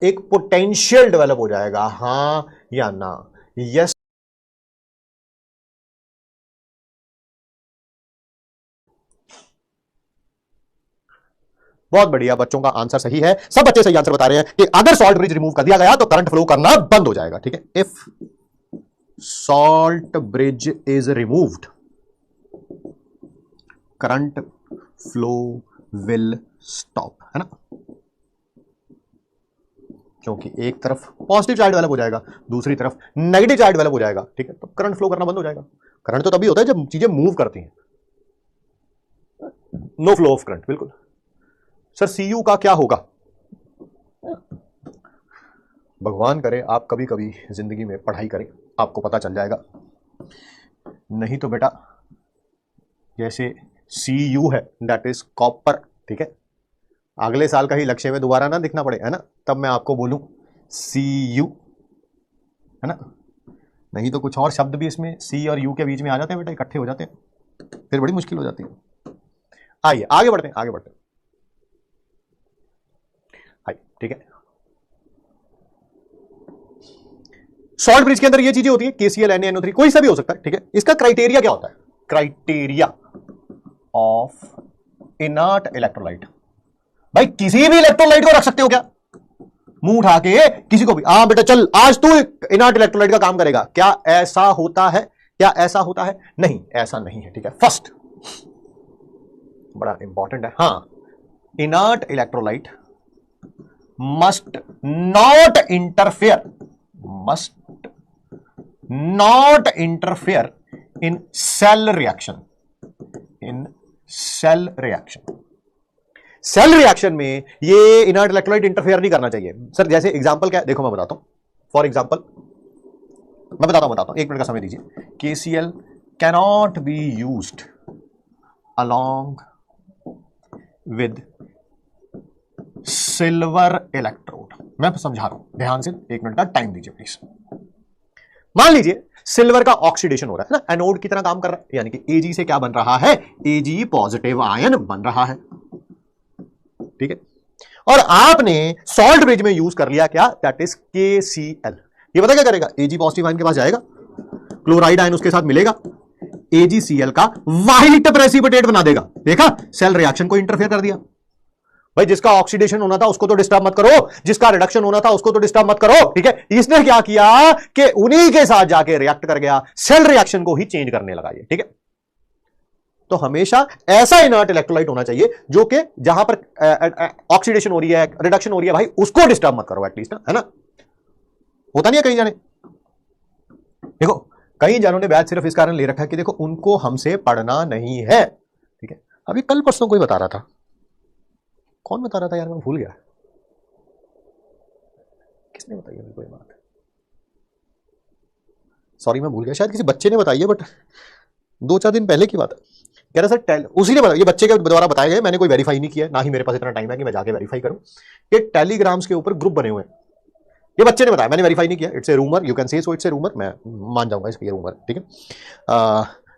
एक potential develop हो जाएगा, हां या ना, यस। बहुत बढ़िया, बच्चों का आंसर सही है, सब बच्चे सही आंसर बता रहे हैं कि अगर सॉल्ट ब्रिज रिमूव कर दिया गया तो करंट फ्लो करना बंद हो जाएगा, ठीक है। If salt bridge is removed, current flow will stop, है ना, क्योंकि एक तरफ पॉजिटिव चार्ज डेवलप हो जाएगा, दूसरी तरफ नेगेटिव चार्ज डेवलप हो जाएगा, ठीक है, तो करंट फ्लो करना बंद हो जाएगा। करंट तो तभी होता है जब चीजें मूव करती हैं, नो फ्लो ऑफ करंट, बिल्कुल। सर सीयू का क्या होगा? भगवान करे आप कभी कभी जिंदगी में पढ़ाई करें, आपको पता चल जाएगा, नहीं तो बेटा जैसे सीयू है दैट इज कॉपर, ठीक है, अगले साल का ही लक्ष्य में दोबारा ना दिखना पड़े, है ना, तब मैं आपको बोलूं सीयू, है ना, नहीं तो कुछ और शब्द भी इसमें सी और यू के बीच में आ जाते हैं बेटा, इकट्ठे हो जाते हैं, फिर बड़ी मुश्किल हो जाती है। आइए आगे बढ़ते हैं, आगे बढ़ते हैं, आइए, ठीक है। सॉल्ट ब्रिज के अंदर ये चीजें होती है, केसीएल NaNO3 कोई सा भी हो सकता है, ठीक है। इसका क्राइटेरिया क्या होता है? क्राइटेरिया ऑफ इनर्ट इलेक्ट्रोलाइट, भाई किसी भी इलेक्ट्रोलाइट को रख सकते हो क्या, मुंह उठा के किसी को भी, हाँ बेटा चल आज तू इनर्ट इलेक्ट्रोलाइट का काम करेगा, क्या ऐसा होता है? क्या ऐसा होता है? नहीं, ऐसा नहीं है, ठीक है। फर्स्ट बड़ा इंपॉर्टेंट है, हाँ, inert electrolyte must not interfere, must not interfere in cell reaction, in cell reaction. Cell reaction में ये इनर्ट इलेक्ट्रोलाइट इंटरफेयर नहीं करना चाहिए। सर जैसे एग्जांपल क्या है, देखो मैं बताता हूं, फॉर एग्जांपल मैं बताता हूं, एक मिनट का समय दीजिए। KCl cannot be used along with silver electrode, मैं समझा रहा हूं, ध्यान से एक मिनट का टाइम दीजिए प्लीज। मान लीजिए सिल्वर का ऑक्सीडेशन हो रहा है ना, एनोड की तरह काम कर रहा है, यानी कि Ag से क्या बन रहा है, Ag पॉजिटिव आयन बन रहा है, ठीक है। और आपने सॉल्ट ब्रिज में यूज कर लिया क्या, दैट इज KCl। ये पता क्या करेगा, Ag पॉजिटिव आयन के पास जाएगा, क्लोराइड आयन उसके साथ मिलेगा, AgCl का व्हाइट प्रेसिपिटेट बना देगा, देखा, सेल रिएक्शन को इंटरफेयर कर दिया। भाई जिसका ऑक्सीडेशन होना था उसको तो डिस्टर्ब मत करो, जिसका रिडक्शन होना था उसको तो डिस्टर्ब मत करो, ठीक है। इसने क्या किया कि उन्हीं के साथ जाके रिएक्ट कर गया, सेल रिएक्शन को ही चेंज करने लगा ये, ठीक है। तो हमेशा ऐसा इनर्ट इलेक्ट्रोलाइट होना चाहिए जो कि जहां पर ऑक्सीडेशन हो रही है, रिडक्शन हो रही है, भाई उसको डिस्टर्ब मत करो एटलीस्ट, है ना। होता नहीं है कई जाने, देखो कई जानों ने बैच सिर्फ इस कारण ले रखा है कि देखो उनको हमसे पढ़ना नहीं है, ठीक है। अभी कल परसों कोई बता रहा था, कौन बता रहा था यार, मैं भूल गया, किसने बताई मेरे को ये बात, सॉरी मैं भूल गया, शायद किसी बच्चे ने बताई है, बट 2-4 दिन पहले की बात है। कह रहा सर उसी ने बताया, ये बच्चे के द्वारा बताए गए, मैंने कोई वेरीफाई नहीं किया, ना ही मेरे पास इतना टाइम है कि मैं जाके वेरीफाई करूं, कि टेलीग्राम्स के ऊपर ग्रुप बने हुए हैं, ये बच्चे ने बताया, मैंने वेरीफाई नहीं किया, it's a rumour, you can say so it's a rumour, मैं मान जाऊंगा इसको, ये रूमर, ठीक है।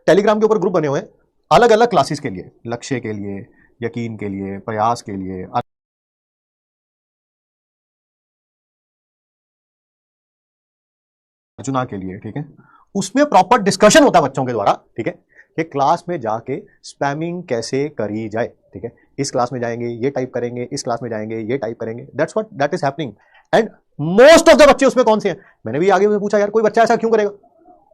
टेलीग्राम के ऊपर ग्रुप बने हुए हैं अलग अलग क्लासेस के लिए, लक्ष्य के लिए, यकीन के लिए, प्रयास के लिए, अर्जुना के लिए, ठीक है। उसमें प्रॉपर डिस्कशन होता है बच्चों के द्वारा, ठीक है, कि क्लास में जाके स्पैमिंग कैसे करी जाए, ठीक है। इस क्लास में जाएंगे ये टाइप करेंगे, इस क्लास में जाएंगे ये टाइप करेंगे, that's what that is happening. And most of the बच्चे उसमें कौन से हैं, मैंने भी आगे पूछा यार कोई बच्चा ऐसा क्यों करेगा,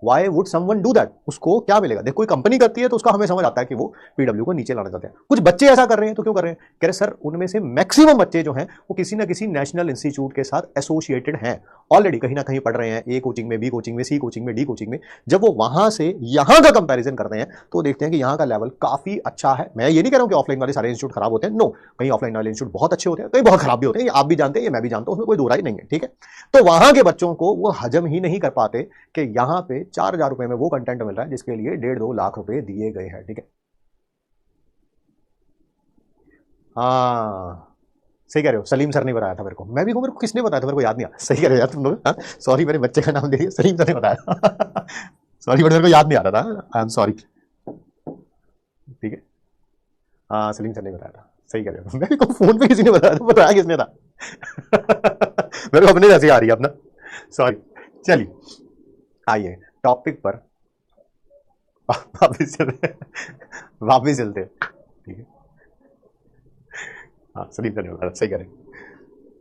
why would someone do that, उसको क्या मिलेगा, देखो कोई कंपनी करती है तो उसका हमें समझ आता है कि वो पीडब्ल्यू को नीचे लाना चाहते हैं, कुछ बच्चे ऐसा कर रहे हैं तो क्यों कर रहे हैं, कह रहे सर उनमें से मैक्सिमम बच्चे जो हैं वो किसी ना किसी नेशनल इंस्टीट्यूट के साथ एसोसिएटेड हैं, ऑलरेडी कहीं ना कहीं पढ़ रहे हैं, ए कोचिंग में, बी कोचिंग में, सी कोचिंग में, डी कोचिंग में। जब वो वहां से यहां का कंपैरिजन करते हैं तो देखते हैं कि यहाँ का लेवल काफी अच्छा है। मैं ये नहीं कह रहा हूं कि ऑफलाइन वाले सारे इंस्टीट्यूट खराब होते हैं, नो, कहीं ऑफलाइन वाले इंस्टीट्यूट बहुत अच्छे होते हैं, कहीं बहुत खराब भी होते हैं, ये आप भी जानते हैं, ये मैं भी जानता हूं, उसमें कोई दो राय नहीं है, ठीक है। तो वहां के बच्चों को वो हजम ही नहीं कर पाते कि यहाँ पे 4,000 रुपए में वो कंटेंट मिल रहा है जिसके लिए 1.5-2 लाख रुपए दिए गए हैं, ठीक है। हाँ सही कह रहे हो, सलीम सर ने बताया था मेरे को, मैं भी मेरे को किसने बताया था मेरे को याद नहीं आ, सही कह रहे हो यार तुम लोग, हाँ सॉरी मेरे बच्चे का नाम दे दिया, सलीम सर ने बताया सॉरी बट मेरे को याद नहीं आ रहा था, आई एम सॉरी, ठीक है। हाँ सलीम सर ने बताया था, सही कह रहे हो, मैं भी फोन पे किसी ने बताया था, बताया किसने था, मेरे को अपनी हंसी आ रही है अपना, सॉरी। चलिए आइए टॉपिक पर वापिस चलते वापिस चलते हैं, ठीक है। हाँ सलीम करने वाला सही करें।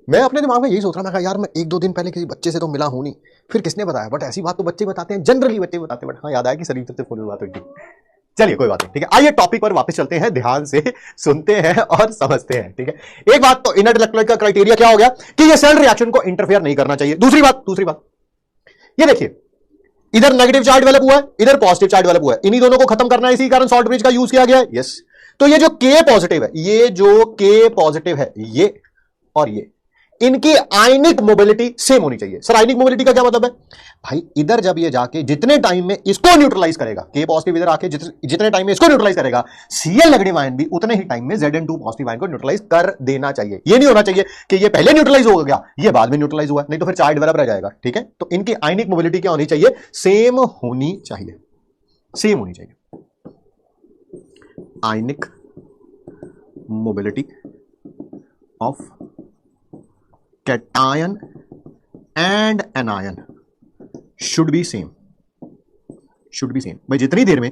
मैं अपने दिमाग में यही सोच रहा, मैं कहा यार मैं एक दो दिन पहले किसी बच्चे से तो मिला हूं नहीं, फिर किसने बताया, बट ऐसी बात तो बच्चे बताते हैं, जनरली बच्चे बताते हैं, बट हाँ याद आया कि सलीम से फोन बात हुई थी। चलिए कोई बात नहीं, ठीक है। आइए टॉपिक पर वापस चलते हैं, ध्यान से सुनते हैं और समझते हैं, ठीक है। एक बात तो इनर इलेक्ट्रोलाइट का क्राइटेरिया क्या हो गया कि ये सेल रिएक्शन को इंटरफेयर नहीं करना चाहिए। दूसरी बात ये देखिए, इधर नेगेटिव चार्ज डेवलप हुआ है, इधर पॉजिटिव चार्ज डेवलप हुआ है, इन्हीं दोनों को खत्म करना है, इसी कारण सॉल्ट ब्रिज का यूज किया गया है। यस, तो ये जो के पॉजिटिव है, ये जो के पॉजिटिव है, ये और ये, इनकी आयनिक मोबिलिटी सेम होनी चाहिए। सर आयनिक मोबिलिटी का क्या मतलब है? भाई इधर जब ये जाके जितने टाइम में इसको न्यूट्रलाइज करेगा, के पॉजिटिव इधर आके जितने टाइम में इसको न्यूट्रलाइज करेगा, सीएल नेगेटिव आयन भी उतने ही टाइम में Zn2 पॉजिटिव आयन को न्यूट्रलाइज कर देना चाहिए। ये नहीं होना चाहिए कि ये पहले न्यूट्रलाइज हो गया, ये बाद में न्यूट्रलाइज हुआ, नहीं तो फिर चार्ज डेवलप रह जाएगा, ठीक है। तो इनकी आयनिक मोबिलिटी क्या होनी चाहिए? सेम होनी चाहिए, सेम होनी चाहिए। Ionic mobility of cation and anion should be same, भाई जितनी देर में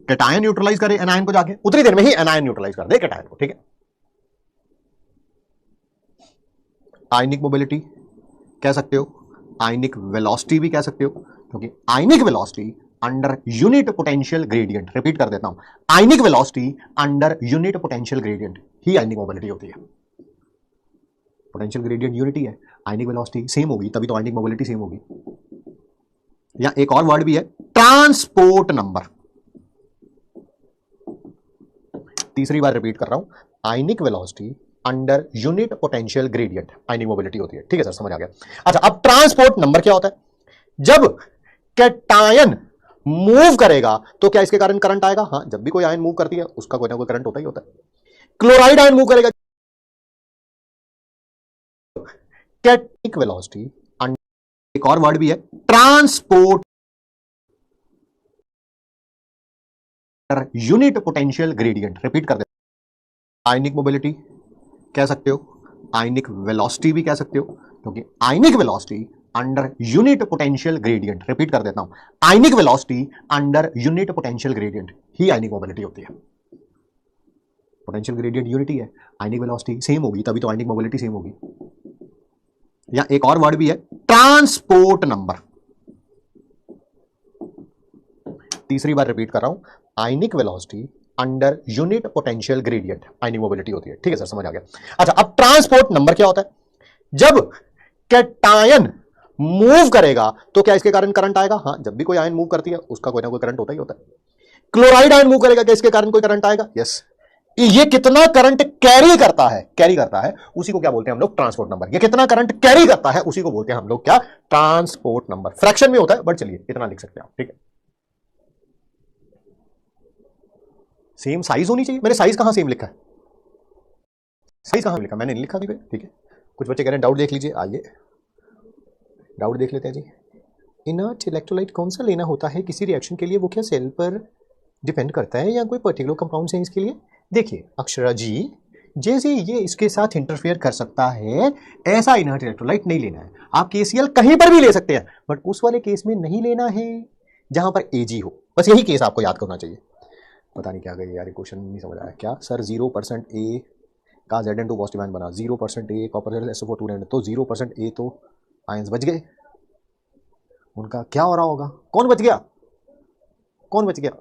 कैटायन न्यूट्रलाइज करे एनायन को जाके, उतनी देर में ही एनायन न्यूट्रलाइज कर दे कैटायन को, ठीक है। आयनिक मोबिलिटी कह सकते हो, आयनिक वेलोसिटी भी कह सकते हो, क्योंकि ionic velocity under unit potential gradient, repeat कर देता हूं, ionic velocity under unit potential gradient ही आयनिक मोबिलिटी होती है। पोटेंशियल ग्रेडियंट यूनिटी है, आयनिक वेलोसिटी सेम होगी, तभी तो आयनिक मोबिलिटी सेम होगी। या एक और वर्ड भी है, ट्रांसपोर्ट नंबर। तीसरी बार रिपीट कर रहा हूं, ionic velocity under unit potential gradient ionic mobility होती है, ठीक है सर समझ आ गया। अच्छा अब ट्रांसपोर्ट नंबर क्या होता है? जब कैटायन मूव करेगा तो क्या इसके कारण करंट आएगा? हाँ, जब भी कोई आयन मूव करती है उसका कोई ना कोई करंट होता ही होता है। क्लोराइड आयन मूव करेगा, कैटायनिक वेलोसिटी, एक और वर्ड भी है transport unit potential gradient, repeat कर दे, आयनिक मोबिलिटी कह सकते हो, आयनिक वेलोसिटी भी कह सकते हो, क्योंकि ionic velocity under unit potential gradient, repeat कर देता हूं, ionic velocity under unit potential gradient ही आयनिक मोबिलिटी होती है। पोटेंशियल ग्रेडियंट यूनिटी है, आयनिक वेलोसिटी सेम होगी, तभी तो आयनिक मोबिलिटी सेम होगी। या एक और वर्ड भी है ट्रांसपोर्ट नंबर। तीसरी बार रिपीट कर रहा हूं, ionic velocity under unit potential gradient ionic mobility होती है, ठीक है सर समझ आ गया। अच्छा अब ट्रांसपोर्ट नंबर क्या होता है? जब कैटायन मूव करेगा तो क्या इसके कारण करंट आएगा? हाँ, जब भी कोई आयन मूव करती है उसका कोई ना कोई करंट होता ही होता है। क्लोराइड आयन मूव करेगा, क्या इसके कारण कोई करंट आएगा? यस। ये कितना करंट कैरी करता है उसी को क्या बोलते हैं हम लोग? Transport number. ये कितना करंट कैरी करता है उसी को बोलते हैं हम लोग क्या? Transport number. फ्रैक्शन में होता है, बट चलिए इतना लिख सकते हैं आप, ठीक है। सेम साइज होनी चाहिए, मैंने साइज कहां सेम लिखा है? साइज कहां लिखा? मैंने नहीं लिखा, ठीक है। कुछ बच्चे कह रहे हैं डाउट देख लीजिए, आइए डाउट देख लेते हैं जी। इनर्ट इलेक्ट्रोलाइट कौन सा लेना होता है किसी रिएक्शन के लिए? वो क्या सेल पर डिपेंड करता है या कोई पर्टिकुलर कंपाउंड है इसके लिए? देखिए अक्षरा जी, जैसे ये इसके साथ इंटरफेयर कर सकता है, ऐसा इनर्ट इलेक्ट्रोलाइट नहीं लेना है। आप केसीएल कहीं पर भी ले सकते हैं, बट उस वाले केस में नहीं लेना है जहां पर एजी हो। बस यही केस आपको याद करना चाहिए। पता नहीं क्या गई यार, क्वेश्चन नहीं समझ आया क्या सर? 0% ए का Zn2 पॉजिटिव आयन बना, 0% ए कॉपर SO4 तो 0% ए तो आयंस बच गए। उनका क्या हो रहा होगा? कौन बच गया? कौन बच गया?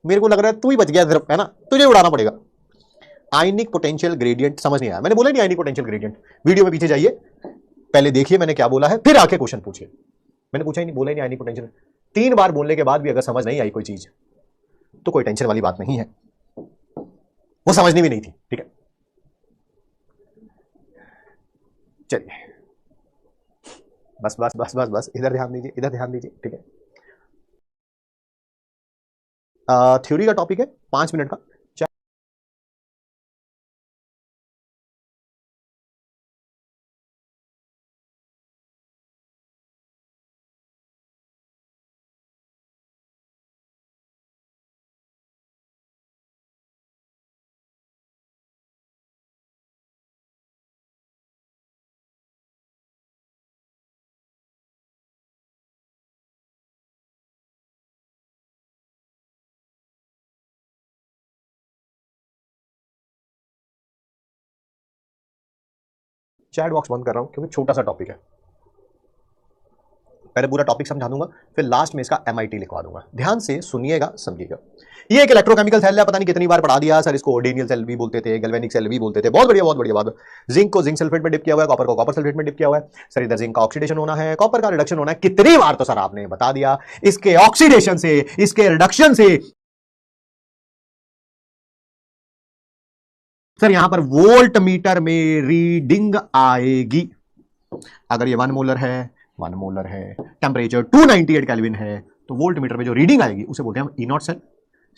मेरे को लग रहा है तू ही बच गया सिर्फ, है ना? तुझे उड़ाना पड़ेगा। आयनिक पोटेंशियल ग्रेडियंट समझ नहीं आया? मैंने बोला नहीं आयनिक पोटेंशियल ग्रेडियंट, वीडियो में पीछे जाइए, पहले देखिए मैंने क्या बोला है, फिर आके क्वेश्चन पूछिए। मैंने पूछा ही नहीं, बोला ही नहीं आयनिक पोटेंशियल। 3 बार बोलने के बाद भी अगर समझ नहीं आई कोई चीज तो कोई टेंशन वाली बात नहीं है, वो समझनी भी नहीं थी, ठीक है। चलिए बस बस बस बस बस, इधर ध्यान दीजिए, इधर ध्यान दीजिए, ठीक है। थ्योरी का टॉपिक है 5 मिनट का। चैट बॉक्स बंद कर रहा हूं क्योंकि छोटा सा टॉपिक है, पहले पूरा टॉपिक समझा दूंगा, फिर लास्ट में इसका MIT लिखवा दूंगा। ध्यान से सुनिएगा, समझिएगा। ये एक इलेक्ट्रोकेमिकल सेल है, पता नहीं कितनी बार पढ़ा दिया सर, इसको ऑर्डिनियल सेल भी बोलते थे, गैल्वेनिक सेल भी बोलते थे, बहुत बढ़िया बात। जिंक को जिंक सल्फेट में डिप किया हुआ है, कॉपर को कॉपर सल्फेट में डिप किया हुआ है। सर इधर जिंक का ऑक्सीडेशन होना है, कॉपर का रिडक्शन होना है, कितनी बार तो सर आपने बता दिया। इसके ऑक्सीडेशन से, इसके रिडक्शन से सर यहां पर वोल्ट मीटर में रीडिंग आएगी। अगर ये 1 मोलर है, 1 मोलर है, टेम्परेचर 298 केल्विन है, तो वोल्ट मीटर में जो रीडिंग आएगी उसे बोलते हैं हम E0 cell,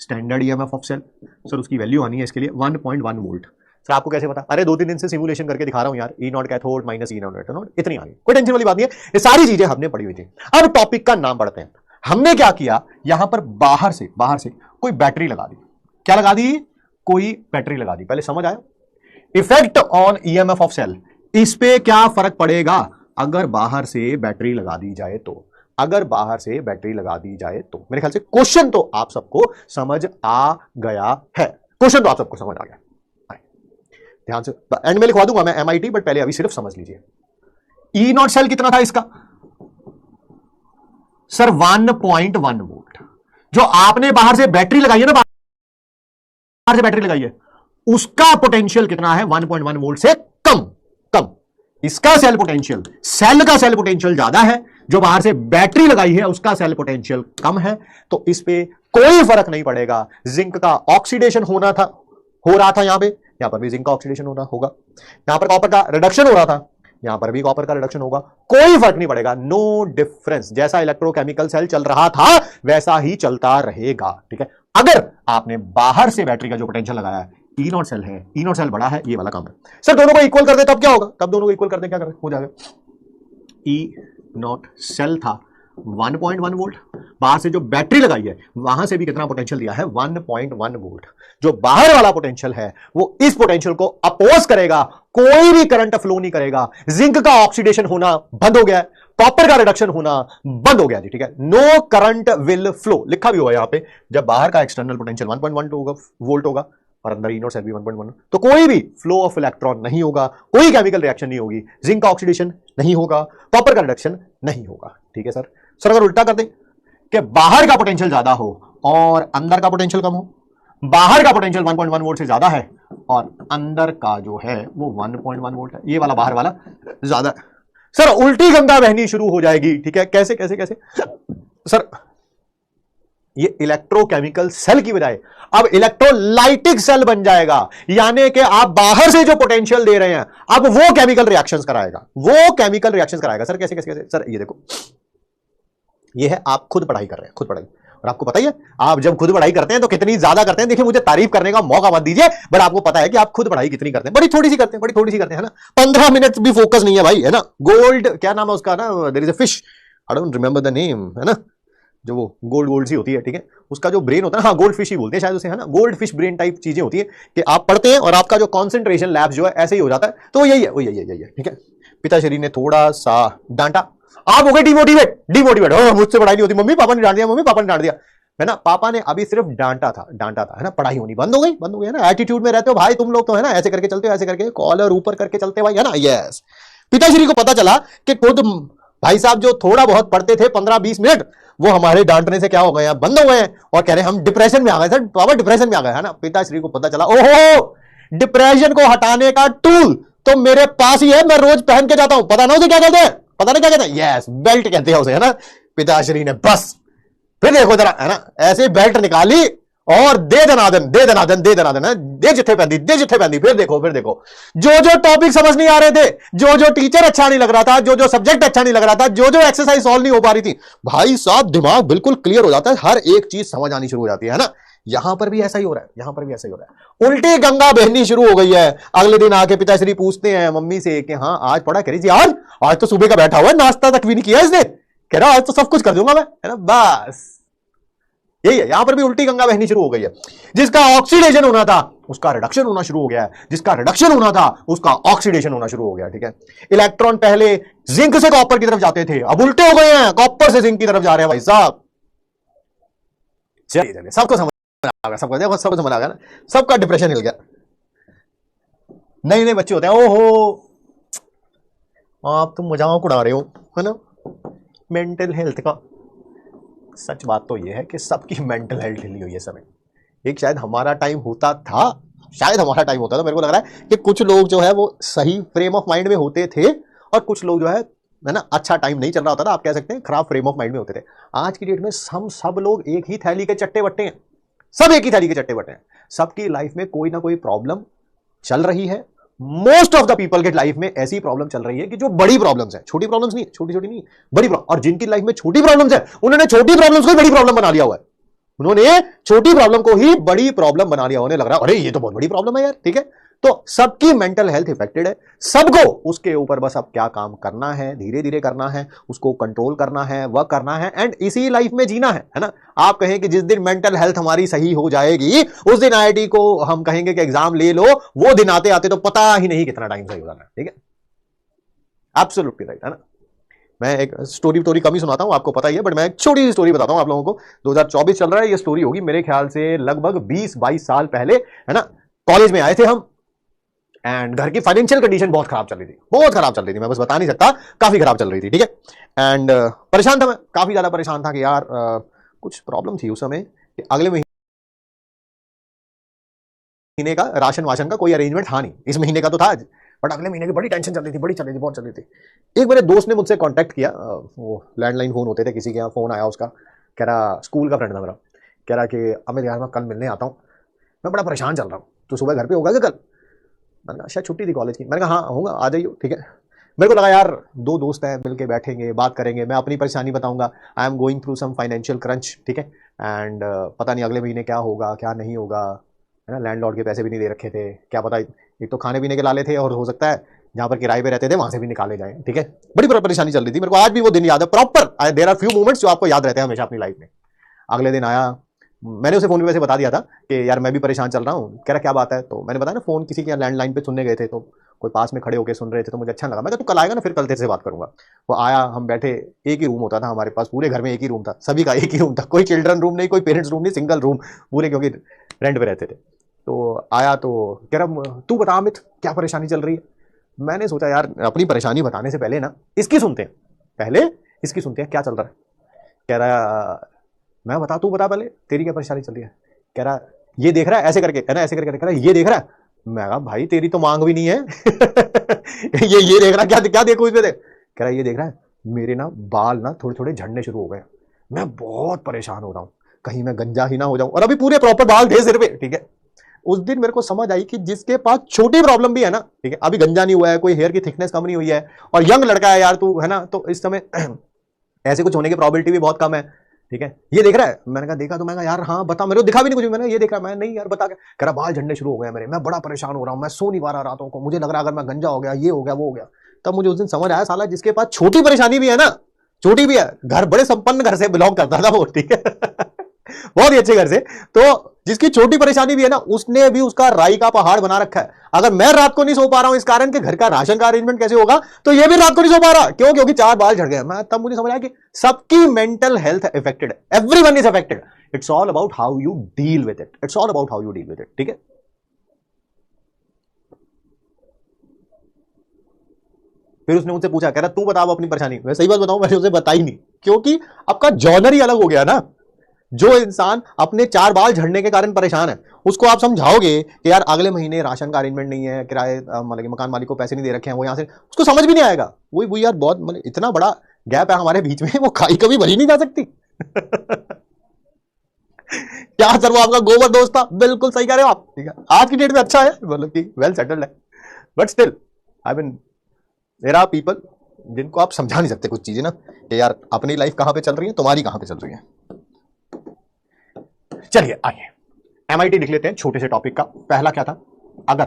standard EMF of cell. Sir उसकी वैल्यू आनी है इसके लिए 1.1 वोल्ट। सर आपको कैसे पता? अरे 2-3 दिन से सिमुलेशन करके दिखा रहा हूं यार, E0 cathode minus E0 anode, इतनी आ गई, कोई टेंशन वाली बात नहीं है, ये सारी चीजें हमने पढ़ी हुई थी। अब टॉपिक का नाम पढ़ते हैं। हमने क्या किया, यहां पर बाहर से कोई बैटरी लगा दी। क्या लगा दी? कोई बैटरी लगा दी। पहले समझ आया? Effect on EMF of cell, इस पे क्या फर्क पड़ेगा अगर बाहर से बैटरी लगा दी जाए तो? अगर बाहर से बैटरी लगा दी जाए तो मेरे ख्याल से क्वेश्चन तो आप सबको समझ आ गया है। क्वेश्चन तो आप सबको समझ आ गया। ध्यान से, एंड में लिखवा दूंगा मैं MIT, बट पहले अभी सिर्फ समझ लीजिए। E0 सेल कितना था इसका? Sir 1.1 volt. जो आपने बाहर से बैटरी लगाई है ना, बाहर से बैटरी लगाई है, उसका पोटेंशियल कितना है? 1.1 वोल्ट से कम। इसका सेल पोटेंशियल, सेल का सेल पोटेंशियल ज्यादा है, जो बाहर से बैटरी लगाई है उसका सेल पोटेंशियल कम है। तो इस पे कोई फर्क नहीं पड़ेगा। जिंक का ऑक्सीडेशन हो रहा था यहां पर भी जिंक का ऑक्सीडेशन होगा। यहां पर कॉपर का रिडक्शन हो रहा था, यहां पर भी कॉपर का रिडक्शन होगा। कोई फर्क नहीं पड़ेगा, नो डिफरेंस। जैसा इलेक्ट्रोकेमिकल सेल चल रहा था वैसा ही चलता रहेगा, ठीक है। अगर आपने बाहर से बैटरी का जो पोटेंशियल लगाया है, E0 सेल है, E0 सेल बड़ा है, ये वाला काम है। सर दोनों को इक्वल कर दे तब क्या होगा? तब दोनों को इक्वल कर दे, क्या कर हो जाएगा? E0 सेल था 1.1 वोल्ट, बाहर से जो बैटरी लगाई है वहां से भी कितना पोटेंशियल दिया है? 1.1 वोल्ट। जो बाहर वाला पोटेंशियल है वो इस पोटेंशियल को अपोज करेगा, कोई भी करंट फ्लो नहीं करेगा। जिंक का ऑक्सीडेशन होना बंद हो गया, कॉपर का रिडक्शन होना बंद हो गया जी, ठीक है। नो करंट विल फ्लो, लिखा भी हुआ यहां पे। जब बाहर का एक्सटर्नल पोटेंशियल 1.1 वोल्ट होगा और अंदर E0 सेल भी 1.1, तो कोई भी फ्लो ऑफ इलेक्ट्रॉन नहीं होगा, कोई केमिकल रिएक्शन नहीं होगी, जिंक का ऑक्सीडेशन नहीं होगा, कॉपर का रिडक्शन नहीं होगा, ठीक है सर। सर अगर उल्टा कर दें कि बाहर का पोटेंशियल ज्यादा हो और अंदर का पोटेंशियल कम हो, बाहर का पोटेंशियल 1.1 वोल्ट से ज्यादा है और अंदर का जो है वो 1.1 वोल्ट है, ये वाला बाहर वाला ज्यादा है, सर उल्टी गंगा बहनी शुरू हो जाएगी, ठीक है। कैसे कैसे कैसे सर? ये इलेक्ट्रोकेमिकल सेल की बजाय अब इलेक्ट्रोलाइटिक सेल बन जाएगा, यानी कि आप बाहर से जो पोटेंशियल दे रहे हैं अब वो केमिकल रिएक्शंस कराएगा, सर कैसे कैसे कैसे? सर ये देखो, ये है आप खुद पढ़ाई कर रहे हैं, खुद पढ़ाई, और आपको पता ही है आप जब खुद पढ़ाई करते हैं तो कितनी ज्यादा करते हैं। देखिए मुझे तारीफ करने का मौका मत दीजिए, बट आपको पता है कि आप खुद पढ़ाई कितनी करते हैं, बड़ी थोड़ी सी करते हैं ना। 15 मिनट भी फोकस नहीं है भाई, है ना। गोल्ड क्या नाम है उसका ना, there is a fish, I don't remember the name, है ना, जो वो गोल्ड सी होती है, ठीक है। उसका जो ब्रेन होता है ना, हाँ गोल्ड फिश ही बोलते हैं शायद उसे, है ना। गोल्ड फिश ब्रेन टाइप चीजें होती है कि आप पढ़ते हैं और आपका जो कॉन्सेंट्रेशन लैप्स जो है ऐसे ही हो जाता है। तो यही है, ठीक है। पिताश्री ने थोड़ा सा डांटा, आप हो गए डिमोटिवेट, मुझसे पढ़ाई नहीं होती, मम्मी पापा ने डांट दिया, है ना। पापा ने अभी सिर्फ डांटा था, है ना। पढ़ाई होनी बंद हो गई, है ना। एटीट्यूड में रहते हो भाई तुम लोग तो, है ना। ऐसे करके चलते हो, ऐसे करके कॉलर ऊपर करके चलते भाई, है ना। यस, पिताश्री को पता चला कि खुद भाई साहब जो थोड़ा बहुत पढ़ते थे 15-20 मिनट, वो हमारे डांटने से क्या हो गए, बंद हो गए हैं और कह रहे हैं हम डिप्रेशन में आ गए। सर पापा डिप्रेशन में आ गए, है ना। पिताश्री को पता चला, ओहो डिप्रेशन को हटाने का टूल तो मेरे पास ही है, मैं रोज पहन के जाता हूं। पता ना उसे क्या कहते हैं, पता नहीं क्या कहते हैं, यस बेल्ट कहते हैं उसे, है ना। पिताश्री ने बस फिर देखो जरा, है ना, ऐसे बेल्ट निकाली और दे दनादन, दे जिथे पैंदी। फिर देखो जो टॉपिक समझ नहीं आ रहे थे, जो टीचर अच्छा नहीं लग रहा था, जो सब्जेक्ट अच्छा नहीं लग रहा था, जो एक्सरसाइज सॉल्व नहीं हो पा रही थी, भाई साहब दिमाग बिल्कुल क्लियर हो जाता है, हर एक चीज समझ आनी शुरू हो जाती है ना। यहां पर भी ऐसा ही हो रहा है, उल्टी गंगा बहनी शुरू हो गई है। अगले दिन आके पिताश्री पूछते हैं मम्मी से कि हाँ आज पढ़ा, कह रही जी आज तो सुबह का बैठा हुआ है, नाश्ता तक भी नहीं किया इसने, कह रहा आज तो सब कुछ कर दूंगा मैं, है ना। बस यही है, यहां पर भी उल्टी गंगा बहनी शुरू हो गई है। जिसका ऑक्सीडेशन होना था उसका रिडक्शन होना शुरू हो गया है, जिसका रिडक्शन होना था उसका ऑक्सीडेशन होना शुरू हो गया, ठीक है। इलेक्ट्रॉन पहले जिंक से कॉपर की तरफ जाते थे, अब उल्टे हो गए हैं, कॉपर से जिंक की तरफ जा रहे हैं भाई साहब। चलिए सबको समझ आ गया, सबको समझ आ गया ना, सबका डिप्रेशन हिल गया। नए बच्चे होते हैं, ओहो आप तो मजाक उड़ा रहे हो, है ना, मेंटल हेल्थ का। सच बात तो ये है कि सबकी मेंटल हेल्थ हिली हुई है समय। एक शायद हमारा टाइम होता था, शायद हमारा टाइम होता था, मेरे को लग रहा है कि कुछ लोग जो है वो सही फ्रेम ऑफ माइंड में होते थे, और कुछ लोग जो है ना, अच्छा टाइम नहीं चल रहा होता था, आप कह सकते हैं खराब फ्रेम ऑफ माइंड में होते थे। आज की डेट में हम सब लोग एक ही थैली के चट्टे बट्टे हैं, सब एक ही थैली के चट्टे बट्टे हैं। सबकी लाइफ में कोई ना कोई प्रॉब्लम चल रही है। मोस्ट ऑफ द पीपल के लाइफ में ऐसी प्रॉब्लम चल रही है कि जो बड़ी प्रॉब्लम्स है, छोटी प्रॉब्लम्स नहीं, छोटी छोटी नहीं, बड़ी प्रॉब्लम। और जिनकी लाइफ में छोटी प्रॉब्लम्स है, उन्होंने छोटी प्रॉब्लम्स को बड़ी प्रॉब्लम बना लिया हुआ है। उन्होंने छोटी प्रॉब्लम को ही बड़ी प्रॉब्लम बना लिया, उन्हें लग रहा है अरे ये तो बहुत बड़ी प्रॉब्लम है यार, ठीक है। तो सबकी मेंटल हेल्थ इफेक्टेड है, सबको उसके ऊपर बस अब क्या काम करना है, धीरे धीरे करना है, उसको कंट्रोल करना है, वर्क करना है, एंड इसी लाइफ में जीना है ना। आप कहें कि जिस दिन मेंटल हेल्थ हमारी सही हो जाएगी, उस दिन आईआईटी को हम कहेंगे कि एग्जाम ले लो, वो दिन आते आते तो पता ही नहीं कितना टाइम सही हो जाना है, ठीक है। एब्सोल्युटली राइट, है ना। मैं एक स्टोरी कम ही सुनाता हूं, आपको पता ही है, बट मैं एक छोटी सी स्टोरी बताता हूं आप लोगों को। 2024 चल रहा है, ये स्टोरी होगी मेरे ख्याल से लगभग 20-22 साल पहले, है ना। कॉलेज में आए थे हम, एंड घर की फाइनेंशियल कंडीशन बहुत खराब चल रही थी, बहुत खराब चल रही थी, मैं बस बता नहीं सकता, काफी खराब चल रही थी, ठीक है। एंड परेशान था मैं, काफी ज्यादा परेशान था कि यार कुछ प्रॉब्लम थी उस समय कि अगले महीने का राशन वाशन का कोई अरेंजमेंट था नहीं, इस महीने का तो था, बट अगले महीने की बड़ी टेंशन चल रही थी, बड़ी चल रही थी, बहुत चल रही थी। एक मेरे दोस्त ने मुझसे कांटेक्ट किया, वो लैंडलाइन फोन होते थे, किसी के यहाँ फोन आया उसका, कह रहा, स्कूल का फ्रेंड था मेरा, कह रहा कि अमित यार मैं कल मिलने आता हूँ, मैं बड़ा परेशान चल रहा हूँ, तो सुबह घर पे होगा कि कल। मैंने कहा शायद छुट्टी थी कॉलेज की, मैंने कहा हाँ होगा, आ जाइए, ठीक है। मेरे को लगा यार दो दोस्त हैं, मिलके बैठेंगे, बात करेंगे, मैं अपनी परेशानी बताऊंगा, I am going through some financial crunch, ठीक है। एंड पता नहीं अगले महीने क्या होगा क्या नहीं होगा, है ना। लैंडलॉर्ड के पैसे भी नहीं दे रखे थे, क्या पता एक तो खाने पीने के लाले थे, और हो सकता है जहाँ पर किराए पे रहते थे वहां से भी निकाले जाए, ठीक है। बड़ी परेशानी चल रही थी मेरे को, आज भी वो दिन याद है proper. There are few moments जो आपको याद रहते हैं हमेशा अपनी लाइफ में। अगले दिन आया, मैंने उसे फोन पे वैसे बता दिया था कि यार मैं भी परेशान चल रहा हूँ, कह रहा क्या बात है, तो मैंने बताया ना फोन किसी के लैंडलाइन पे सुनने गए थे, तो कोई पास में खड़े होकर सुन रहे थे, तो मुझे अच्छा लगा। मैं कहा तू कल आएगा ना, फिर कल तेरे से बात करूंगा। वो आया, हम बैठे, एक ही रूम होता था हमारे पास, पूरे घर में एक ही रूम था, सभी का एक ही रूम था, कोई चिल्ड्रन रूम नहीं, कोई पेरेंट्स रूम नहीं, सिंगल रूम पूरे, क्योंकि रेंट पे रहते थे। तो आया तो कह रहा तू बता अमित क्या परेशानी चल रही है। मैंने सोचा यार अपनी परेशानी बताने से पहले ना इसकी सुनते हैं, पहले इसकी सुनते हैं क्या चल रहा है। कह रहा मैं बता, तू बता पहले तेरी क्या परेशानी चल रही है। कह रहा ये देख रहा है ऐसे करके, है ना, ऐसे करके, कह रहा ये देख रहा है। मैं कहा भाई तेरी तो मांग भी नहीं है ये देख रहा, क्या क्या देखो इसमें, देख। कह रहा ये देख रहा है मेरे ना बाल ना थोड़े थोड़े झड़ने शुरू हो गए, मैं बहुत परेशान हो रहा हूं, कहीं मैं गंजा ही ना हो जाऊं। और अभी पूरे प्रॉपर बाल थे सिर पे, ठीक है। उस दिन मेरे को समझ आई कि जिसके पास छोटी प्रॉब्लम भी है ना, ठीक है, अभी गंजा नहीं हुआ है, कोई हेयर की थिकनेस कम नहीं हुई है, और यंग लड़का है यार तू, है ना, तो इस समय ऐसे कुछ होने की प्रोबेबिलिटी भी बहुत कम है, ठीक है। ये देख रहा है, मैंने कहा देखा, तो मैंने कहा यार हाँ बता, मेरे को दिखा भी नहीं कुछ, मैंने ये देख रहा, मैं नहीं यार बता क्या। कह रहा बाल झड़ने शुरू हो गए मेरे, मैं बड़ा परेशान हो रहा हूँ, मैं सो नहीं पा रहा रातों को, मुझे लग रहा अगर मैं गंजा हो गया, ये हो गया वो हो गया। तब मुझे उस दिन समझ आया साला जिसके पास छोटी परेशानी भी है ना, छोटी भी है, घर बड़े संपन्न घर से बिलोंग करता था वो, ठीक है बहुत ही अच्छे घर से, तो जिसकी छोटी परेशानी भी है ना, उसने भी उसका राई का पहाड़ बना रखा है। अगर मैं रात को नहीं सो पा रहा हूं इस कारण कि घर का राशन का अरेंजमेंट कैसे होगा, तो ये भी रात को नहीं सो पा रहा, क्यों, क्योंकि 4 बाल झड़ गए। मैं तब मुझे समझ आया कि सबकी मेंटल हेल्थ अफेक्टेड है, everyone is affected, it's all about how you deal with it, it's all about how you deal with it, ठीक है। फिर उसने मुझसे पूछा, कह रहा तू बताओ अपनी परेशानी। मैं सही बात बताऊं, मैंने उसे बताई नहीं, क्योंकि आपका जॉनर ही अलग हो गया ना। जो इंसान अपने 4 बाल झड़ने के कारण परेशान है, उसको आप समझाओगे कि यार अगले महीने राशन का अरेंजमेंट नहीं है, किराए मतलब मकान मालिक को पैसे नहीं दे रखे हैं, वो यहां से, उसको समझ भी नहीं आएगा। वही यार बहुत मतलब इतना बड़ा गैप है हमारे बीच में, वो खाई कभी भरी नहीं जा सकती क्या सर वो आपका गोबर दोस्त था, बिल्कुल सही कह रहे हो आप, ठीक है। आज की डेट में अच्छा है, मतलब कि वेल सेटल्ड है, but still I mean there are people जिनको आप समझा नहीं सकते कुछ चीजें ना, कि यार अपनी लाइफ कहां पे चल रही है, तुम्हारी कहां पे चल रही है। चलिए आइए एमआईटी लिख लेते हैं, छोटे से टॉपिक का। पहला क्या था, अगर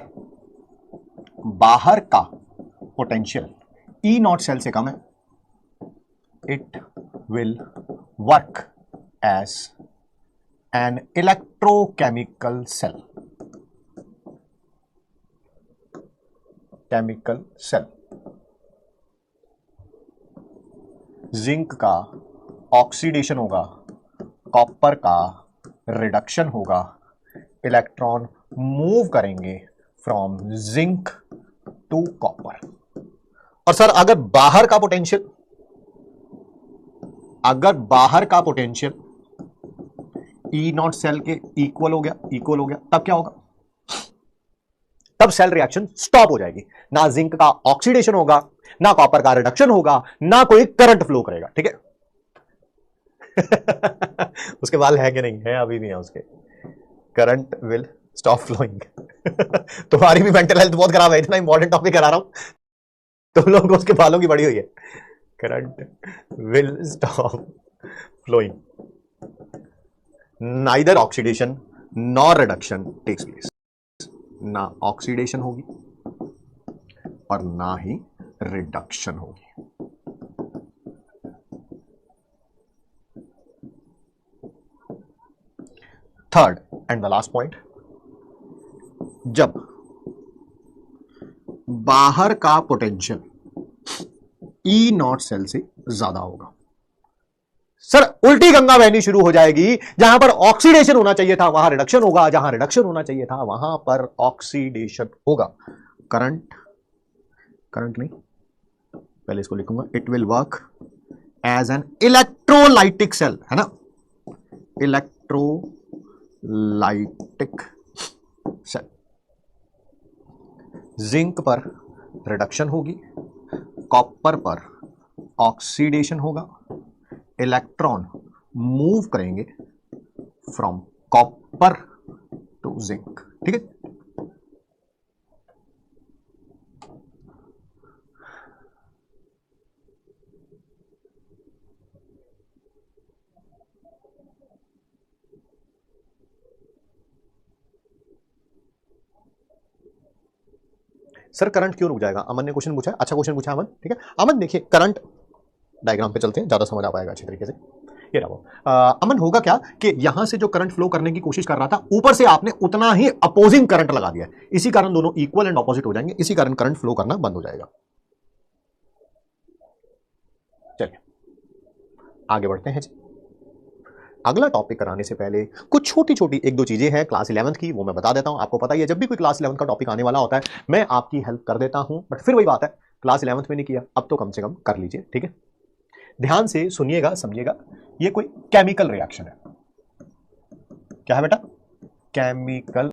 बाहर का पोटेंशियल ई नॉट सेल से कम है, it will work as an electrochemical cell, chemical cell. Zinc का ऑक्सीडेशन होगा, कॉपर का रिडक्शन होगा, इलेक्ट्रॉन मूव करेंगे फ्रॉम जिंक टू कॉपर, और सर अगर बाहर का पोटेंशियल ई नॉट सेल के इक्वल हो गया तब क्या होगा? तब सेल रिएक्शन स्टॉप हो जाएगी, ना जिंक का ऑक्सीडेशन होगा, ना कॉपर का रिडक्शन होगा, ना कोई करंट फ्लो करेगा। ठीक है। उसके बाल है कि नहीं है? अभी भी है उसके। Current will stop flowing. तुम्हारी भी मेंटल हेल्थ बहुत खराब है, इतना इंपॉर्टेंट टॉपिक करा रहा हूं, तुम लोगों को उसके बालों की बड़ी हुई है। Current will stop flowing, neither oxidation nor reduction takes place. ना ऑक्सीडेशन होगी और ना ही रिडक्शन होगी। Third and the last point, जब बाहर का पोटेंशियल ई नॉट सेल से ज्यादा होगा, सर उल्टी गंगा बहनी शुरू हो जाएगी। जहां पर ऑक्सीडेशन होना चाहिए था वहां रिडक्शन होगा, जहां रिडक्शन होना चाहिए था वहां पर ऑक्सीडेशन होगा। करंट नहीं, पहले इसको लिखूंगा, it will work as an electrolytic cell, है ना, इलेक्ट्रोलाइटिक सेल। जिंक पर रिडक्शन होगी, कॉपर पर ऑक्सीडेशन होगा, इलेक्ट्रॉन मूव करेंगे फ्रॉम कॉपर टू जिंक। ठीक है। सर करंट क्यों रुक जाएगा? अमन ने क्वेश्चन पूछा है, अच्छा क्वेश्चन पूछा अमन। ठीक है अमन, देखिए करंट डायग्राम पे चलते हैं, ज्यादा समझ आ पाएगा अच्छी तरीके से। ये रहा अमन, होगा क्या कि यहां से जो करंट फ्लो करने की कोशिश कर रहा था, ऊपर से आपने उतना ही अपोजिंग करंट लगा दिया, इसी कारण दोनों इक्वल एंड ऑपोजिट हो जाएंगे, इसी कारण करंट फ्लो करना बंद हो जाएगा। चलिए आगे बढ़ते हैं जी। अगला टॉपिक कराने से पहले कुछ छोटी छोटी एक दो चीजें हैं क्लास 11th की, वो मैं बता देता हूं। आपको पता ही है, जब भी कोई क्लास 11th का टॉपिक आने वाला होता है मैं आपकी हेल्प कर देता हूं, बट फिर वही बात है, क्लास 11th में नहीं किया, अब तो कम से कम कर लीजिए। ठीक है, ध्यान से सुनिएगा, समझिएगा। ये कोई केमिकल रिएक्शन है। क्या है बेटा? केमिकल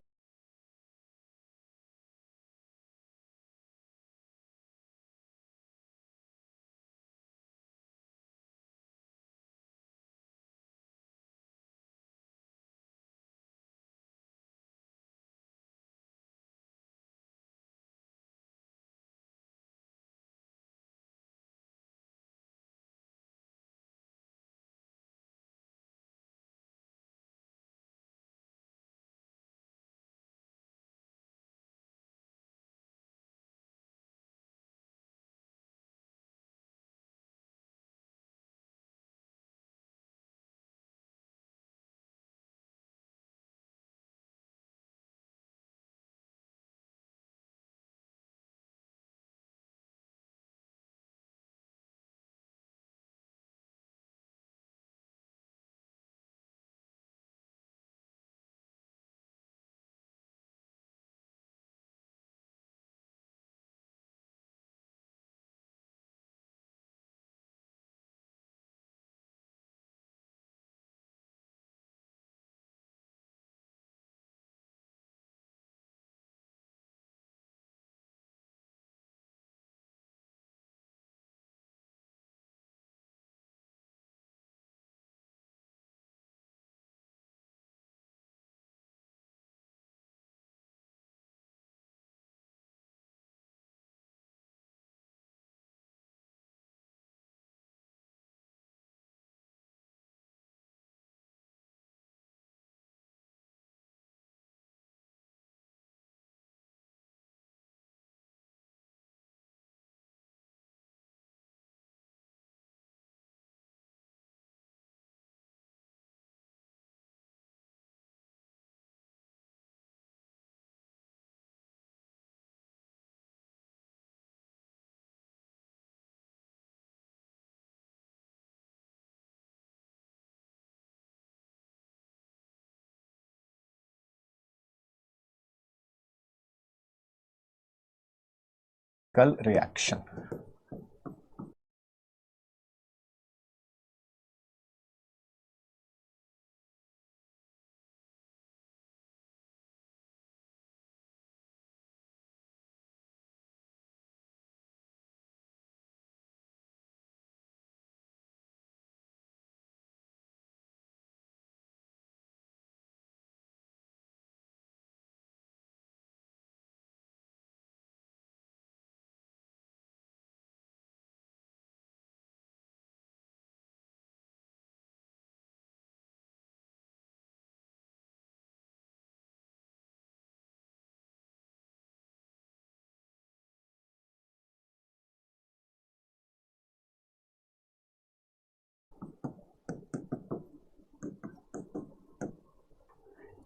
रिएक्शन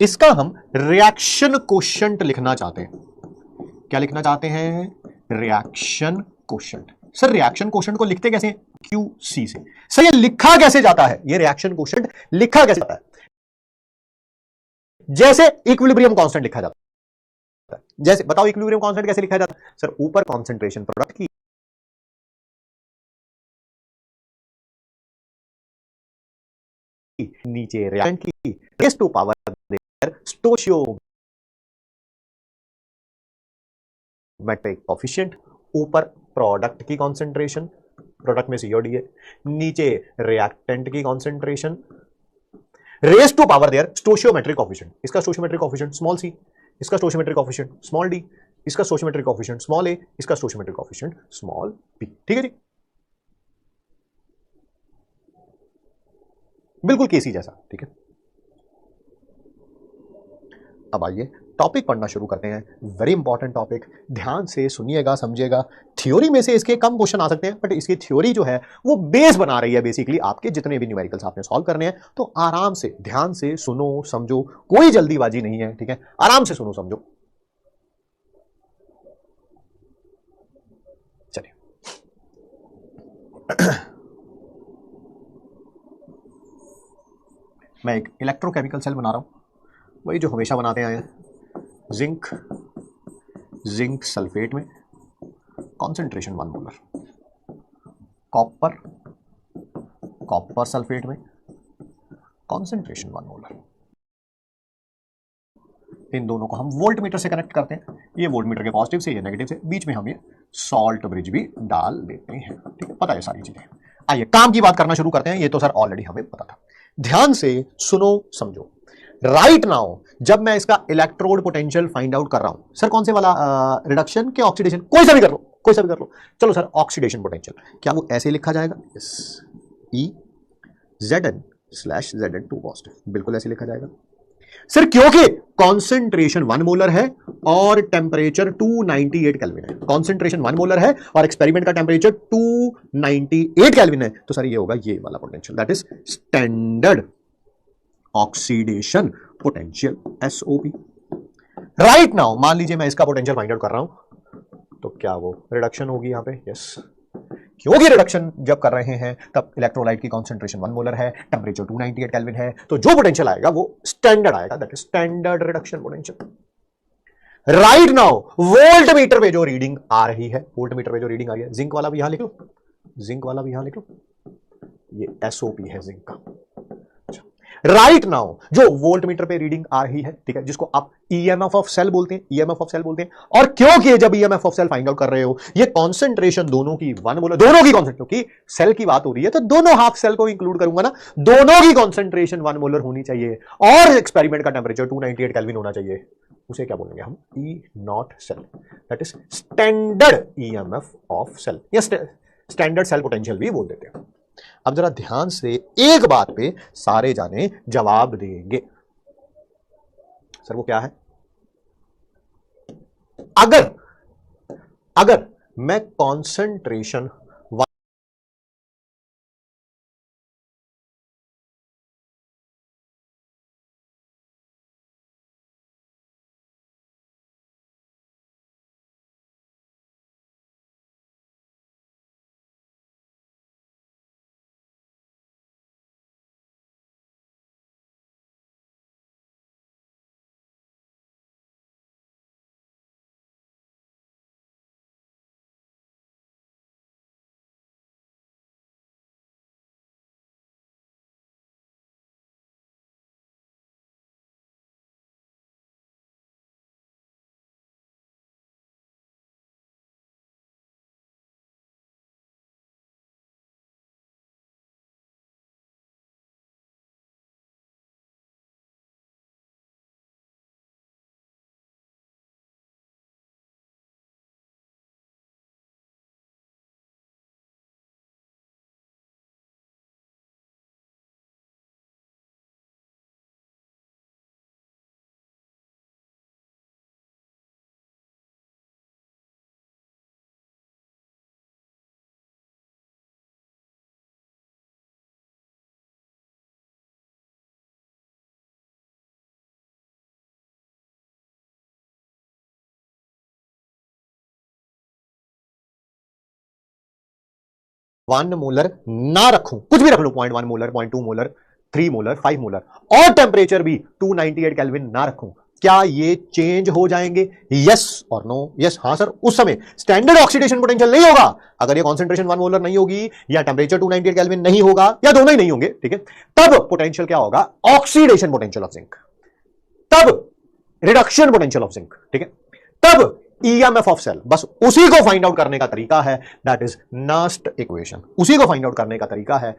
इसका हम रिएक्शन कोशेंट लिखना चाहते हैं। क्या लिखना चाहते हैं? Reaction quotient. Sir reaction quotient को लिखते कैसे हैं? QC से। सर ये लिखा कैसे जाता है? ये रिएक्शन कोशेंट लिखा कैसे जाता है? जैसे इक्विलिब्रियम कांस्टेंट लिखा जाता है। जैसे बताओ इक्विलिब्रियम कांस्टेंट कैसे लिखा जाता है? सर ऊपर कॉन्सेंट्रेशन प्रोडक्ट की, नीचे रिएक्टेंट की, raise to power their stoichiometric coefficient. ऊपर प्रोडक्ट की कॉन्सेंट्रेशन, प्रोडक्ट में COD है, नीचे रिएक्टेंट की concentration, raise to power their stoichiometric coefficient. इसका स्टोशियोमेट्रिक कोएफिशिएंट स्मॉल c, इसका स्टोशियोमेट्रिक कोएफिशिएंट स्मॉल d, इसका स्टोशियोमेट्रिक कोएफिशिएंट स्मॉल a, इसका स्टोशियोमेट्रिक कोएफिशिएंट स्मॉल b। ठीक है जी, बिल्कुल केसी जैसा। ठीक है, अब आइए टॉपिक पढ़ना शुरू करते हैं। वेरी इंपॉर्टेंट टॉपिक, ध्यान से सुनिएगा, समझिएगा। थ्योरी में से इसके कम क्वेश्चन आ सकते हैं, बट इसकी थ्योरी जो है वो बेस बना रही है बेसिकली आपके जितने भी न्यूमेरिकल्स आपने सॉल्व करने हैं। तो आराम से ध्यान से सुनो समझो, कोई जल्दीबाजी नहीं है। ठीक है, आराम से सुनो समझो। चलिए मैं एक इलेक्ट्रोकेमिकल सेल बना रहा हूं, वही जो हमेशा बनाते आए हैं। जिंक, जिंक सल्फेट में concentration 1 molar, copper, copper sulphate में कॉन्सेंट्रेशन 1 मोलर। इन दोनों को हम वोल्ट मीटर से कनेक्ट करते हैं। ये वोल्ट मीटर के पॉजिटिव से, ये नेगेटिव से, बीच में हम ये सॉल्ट ब्रिज भी डाल देते हैं। ठीक है, पता है सारी चीजें। आइए काम की बात करना शुरू करते हैं। ये तो सर ऑलरेडी हमें पता था। ध्यान से सुनो समझो। राइट नाउ जब मैं इसका इलेक्ट्रोड पोटेंशियल फाइंड आउट कर रहा हूं, सर कौन से वाला, रिडक्शन के ऑक्सीडेशन, कोई सा भी कर लो, कोई सा भी कर लो। चलो सर ऑक्सीडेशन पोटेंशियल, क्या वो ऐसे लिखा जाएगा? यस, EZn/Zn2 पॉजिटिव, बिल्कुल ऐसे लिखा जाएगा सर, क्योंकि कॉन्सेंट्रेशन 1 मोलर है और टेम्परेचर 298 केल्विन है। कॉन्सेंट्रेशन 1 मोलर है और एक्सपेरिमेंट का टेम्परेचर 298 केल्विन है। तो सर ये होगा ये वाला potential, that is standard oxidation potential, SOP। Right now मान लीजिए मैं इसका पोटेंशियल फाइंड आउट कर रहा हूं, तो क्या वो रिडक्शन होगी यहां पे? यस, क्योंकि रिडक्शन जब कर रहे हैं तब इलेक्ट्रोलाइट की कॉन्सेंट्रेशन 1 मोलर है, टेम्परेचर 298 केल्विन है, तो जो पोटेंशियल आएगा वो स्टैंडर्ड आएगा, that is standard reduction potential. Right now volt meter पे जो रीडिंग आ रही है, वोल्ट मीटर पे जो रीडिंग आ रही है, जिंक वाला भी यहां लिख लो, जिंक वाला भी यहां लिख लो, ये SOP है जिंक का। राइट नाउ जो वोल्ट मीटर पे रीडिंग आ रही है, ठीक है, जिसको आप EMF ऑफ सेल बोलते हैं, EMF ऑफ सेल बोलते हैं। और क्योंकि जब EMF of cell find out कर रहे हो, ये कॉन्सेंट्रेशन दोनों की 1 मोलर, दोनों की कॉन्सेंट्रेशन, क्योंकि सेल की बात हो रही है तो दोनों हाफ सेल को इंक्लूड करूंगा ना, दोनों की कॉन्सेंट्रेशन 1 मोलर होनी चाहिए और एक्सपेरिमेंट का टेम्परेचर 298 केल्विन होना चाहिए। उसे क्या बोलेंगे हम? E0 cell, that is standard EMF of cell, या स्टैंडर्ड सेल पोटेंशियल भी बोल देते हैं। अब जरा ध्यान से एक बात पे सारे जाने जवाब देंगे। सर वो क्या है? अगर अगर मैं कॉन्सेंट्रेशन 1 मोलर ना रखूं, कुछ भी रख लूं, 0.1 मोलर, 0.2 मोलर, 3 मोलर, 5 मोलर, और टेम्परेचर भी 298 केल्विन ना रखूं, क्या ये चेंज हो जाएंगे? यस और नो? यस, हाँ सर। उस समय स्टैंडर्ड ऑक्सीडेशन पोटेंशियल नहीं होगा अगर ये कॉन्सेंट्रेशन 1 मोलर नहीं होगी या टेम्परेचर 298 केल्विन नहीं होगा या दोनों ही नहीं होंगे, ठीक है। तब पोटेंशियल क्या होगा? ऑक्सीडेशन पोटेंशियल ऑफ जिंक, तब रिडक्शन पोटेंशियल ऑफ जिंक, ठीक है, तब ईएमएफ ऑफ सेल। बस उसी को फाइंड आउट करने का तरीका है, दैट इज नस्ट इक्वेशन। उसी को फाइंड आउट करने का तरीका है,